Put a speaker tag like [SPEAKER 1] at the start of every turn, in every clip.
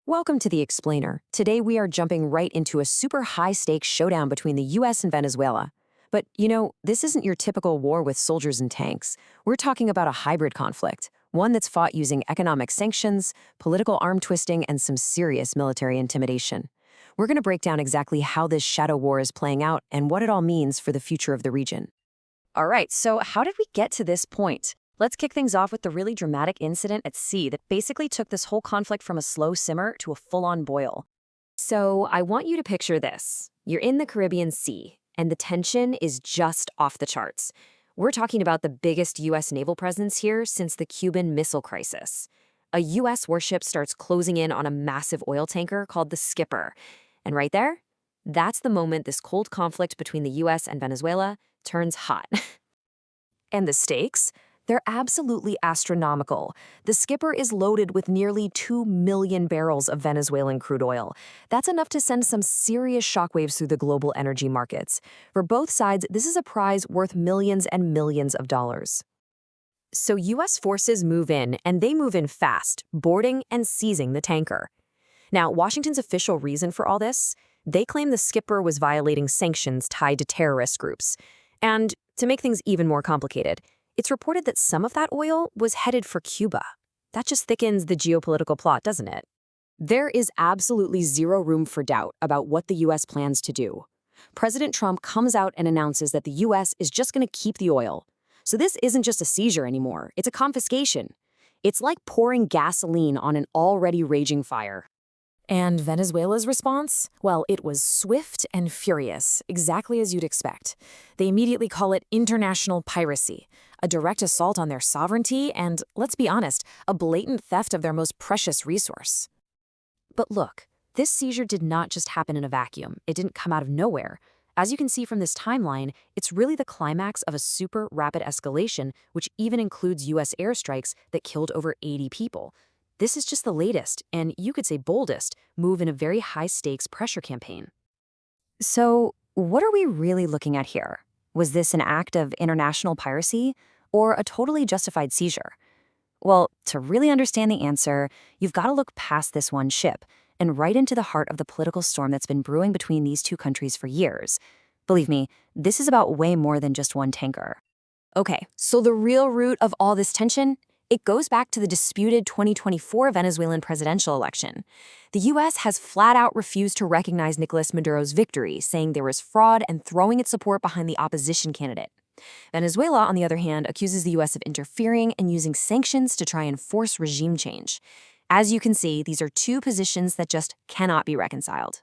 [SPEAKER 1] Welcome to The Explainer. Today we are jumping right into a super high-stakes showdown between the US and Venezuela. But, this isn't your typical war with soldiers and tanks. We're talking about a hybrid conflict, one that's fought using economic sanctions, political arm twisting, and some serious military intimidation. We're going to break down exactly how this shadow war is playing out and what it all means for the future of the region. All right, so how did we get to this point? Let's kick things off with the really dramatic incident at sea that basically took this whole conflict from a slow simmer to a full-on boil. So I want you to picture this. You're in the Caribbean Sea, and the tension is just off the charts. We're talking about the biggest U.S. naval presence here since the Cuban Missile Crisis. A U.S. warship starts closing in on a massive oil tanker called the Skipper. And right there, that's the moment this cold conflict between the U.S. and Venezuela turns hot. And the stakes? They're absolutely astronomical. The Skipper is loaded with nearly 2 million barrels of Venezuelan crude oil. That's enough to send some serious shockwaves through the global energy markets. For both sides, this is a prize worth millions and millions of dollars. So U.S. forces move in, and they move in fast, boarding and seizing the tanker. Now, Washington's official reason for all this? They claim the Skipper was violating sanctions tied to terrorist groups. And to make things even more complicated, it's reported that some of that oil was headed for Cuba. That just thickens the geopolitical plot, doesn't it? There is absolutely zero room for doubt about what the U.S. plans to do. President Trump comes out and announces that the U.S. is just going to keep the oil. So this isn't just a seizure anymore, it's a confiscation. It's like pouring gasoline on an already raging fire. And Venezuela's response? Well, it was swift and furious, exactly as you'd expect. They immediately call it international piracy, a direct assault on their sovereignty and, let's be honest, a blatant theft of their most precious resource. But look, this seizure did not just happen in a vacuum. It didn't come out of nowhere. As you can see from this timeline, it's really the climax of a super rapid escalation, which even includes U.S. airstrikes that killed over 80 people. This is just the latest, and you could say boldest, move in a very high-stakes pressure campaign. So, what are we really looking at here? Was this an act of international piracy, or a totally justified seizure? Well, to really understand the answer, you've got to look past this one ship, and right into the heart of the political storm that's been brewing between these two countries for years. Believe me, this is about way more than just one tanker. Okay, so the real root of all this tension? It goes back to the disputed 2024 Venezuelan presidential election. The U.S. has flat-out refused to recognize Nicolás Maduro's victory, saying there was fraud and throwing its support behind the opposition candidate. Venezuela, on the other hand, accuses the U.S. of interfering and using sanctions to try and force regime change. As you can see, these are two positions that just cannot be reconciled.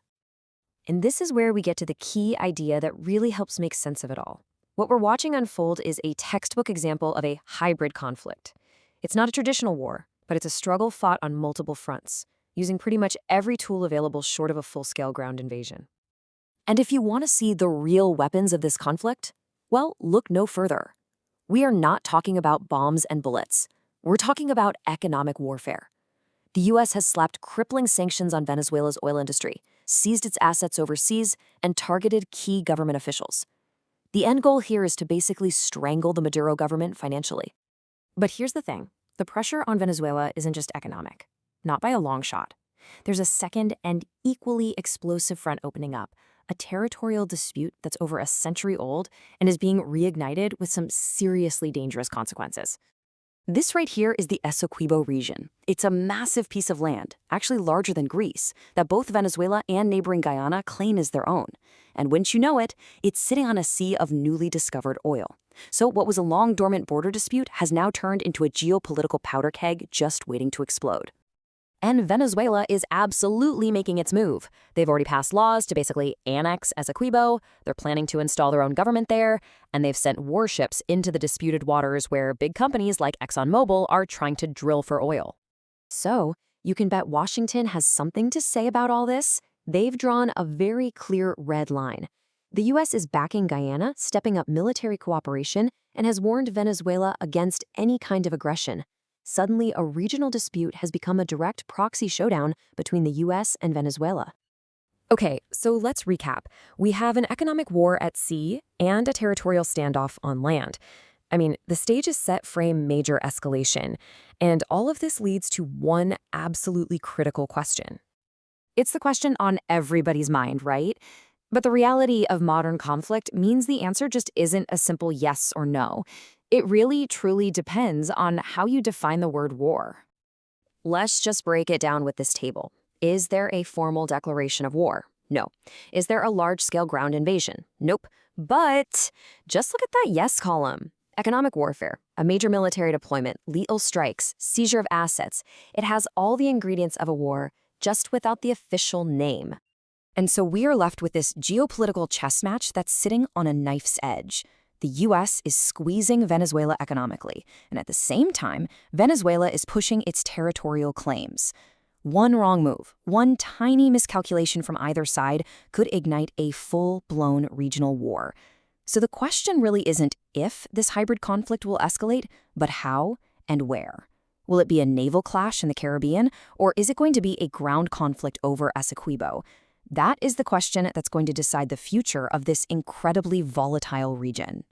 [SPEAKER 1] And this is where we get to the key idea that really helps make sense of it all. What we're watching unfold is a textbook example of a hybrid conflict. It's not a traditional war, but it's a struggle fought on multiple fronts, using pretty much every tool available short of a full-scale ground invasion. And if you want to see the real weapons of this conflict, well, look no further. We are not talking about bombs and bullets. We're talking about economic warfare. The U.S. has slapped crippling sanctions on Venezuela's oil industry, seized its assets overseas, and targeted key government officials. The end goal here is to basically strangle the Maduro government financially. But here's the thing. The pressure on Venezuela isn't just economic. Not by a long shot. There's a second and equally explosive front opening up, a territorial dispute that's over a century old and is being reignited with some seriously dangerous consequences. This right here is the Essequibo region. It's a massive piece of land, actually larger than Greece, that both Venezuela and neighboring Guyana claim as their own. And wouldn't you know it, it's sitting on a sea of newly discovered oil. So what was a long dormant border dispute has now turned into a geopolitical powder keg just waiting to explode. And Venezuela is absolutely making its move. They've already passed laws to basically annex Essequibo, they're planning to install their own government there, and they've sent warships into the disputed waters where big companies like ExxonMobil are trying to drill for oil. So, you can bet Washington has something to say about all this. They've drawn a very clear red line. The U.S. is backing Guyana, stepping up military cooperation, and has warned Venezuela against any kind of aggression. Suddenly, a regional dispute has become a direct proxy showdown between the U.S. and Venezuela. Okay, so let's recap. We have an economic war at sea and a territorial standoff on land. I mean, the stage is set for a major escalation, and all of this leads to one absolutely critical question. It's the question on everybody's mind, right? But the reality of modern conflict means the answer just isn't a simple yes or no. It really, truly depends on how you define the word war. Let's just break it down with this table. Is there a formal declaration of war? No. Is there a large-scale ground invasion? Nope. But just look at that yes column. Economic warfare, a major military deployment, lethal strikes, seizure of assets. It has all the ingredients of a war, just without the official name. And so we are left with this geopolitical chess match that's sitting on a knife's edge. The US is squeezing Venezuela economically, and at the same time, Venezuela is pushing its territorial claims. One wrong move, one tiny miscalculation from either side could ignite a full-blown regional war. So the question really isn't if this hybrid conflict will escalate, but how and where. Will it be a naval clash in the Caribbean, or is it going to be a ground conflict over Essequibo? That is the question that's going to decide the future of this incredibly volatile region.